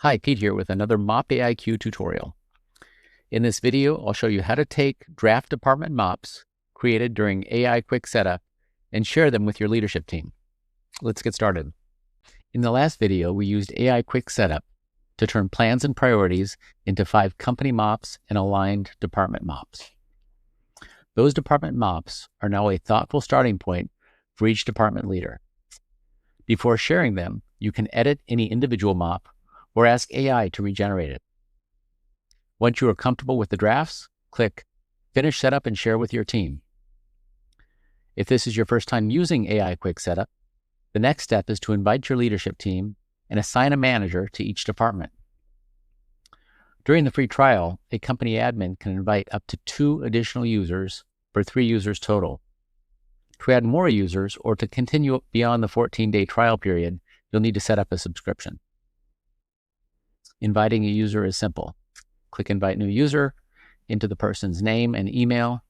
Hi, Pete here with another MOPAIQ tutorial. In this video, I'll show you how to take draft department MOPs created during AI Quick Setup and share them with your leadership team. Let's get started. In the last video, we used AI Quick Setup to turn plans and priorities into 5 company MOPs and aligned department MOPs. Those department MOPs are now a thoughtful starting point for each department leader. Before sharing them, you can edit any individual MOP or ask AI to regenerate it. Once you are comfortable with the drafts, click Finish Setup and share with your team. If this is your first time using AI Quick Setup, the next step is to invite your leadership team and assign a manager to each department. During the free trial, a company admin can invite up to 2 additional users for 3 users total. To add more users or to continue beyond the 14-day trial period, you'll need to set up a subscription. Inviting a user is simple. Click Invite New User, into the person's name and email,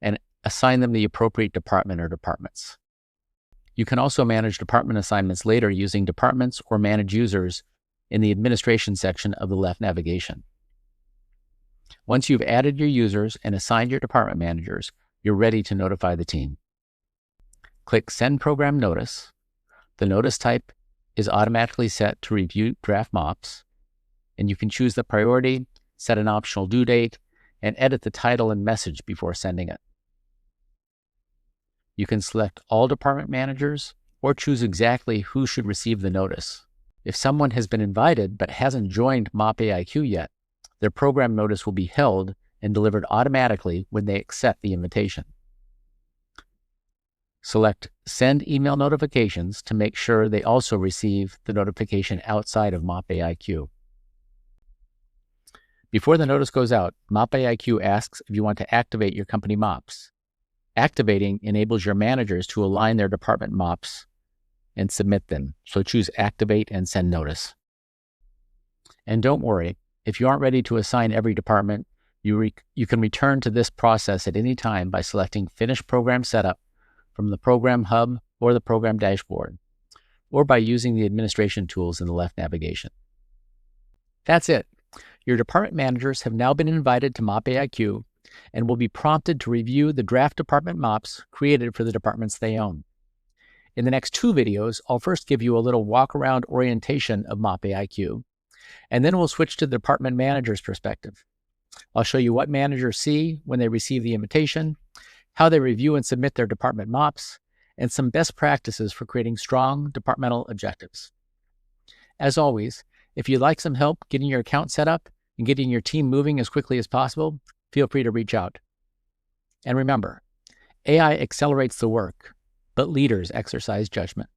and assign them the appropriate department or departments. You can also manage department assignments later using departments or manage users in the administration section of the left navigation. Once you've added your users and assigned your department managers, you're ready to notify the team. Click Send Program Notice. The notice type is automatically set to review draft MOPs, and you can choose the priority, set an optional due date, and edit the title and message before sending it. You can select all department managers or choose exactly who should receive the notice. If someone has been invited but hasn't joined MOPAIQ yet, their program notice will be held and delivered automatically when they accept the invitation. Select Send Email Notifications to make sure they also receive the notification outside of MOPAIQ. Before the notice goes out, MOPAIQ asks if you want to activate your company MOPs. Activating enables your managers to align their department MOPs and submit them, so choose Activate and Send Notice. And don't worry, if you aren't ready to assign every department, you can return to this process at any time by selecting Finish Program Setup from the Program Hub or the Program Dashboard, or by using the administration tools in the left navigation. That's it. Your department managers have now been invited to MOPAIQ and will be prompted to review the draft department MOPs created for the departments they own. In the next 2 videos, I'll first give you a little walk-around orientation of MOPAIQ, and then we'll switch to the department manager's perspective. I'll show you what managers see when they receive the invitation, how they review and submit their department MOPs, and some best practices for creating strong departmental objectives. As always, if you'd like some help getting your account set up and getting your team moving as quickly as possible, feel free to reach out. And remember, AI accelerates the work, but leaders exercise judgment.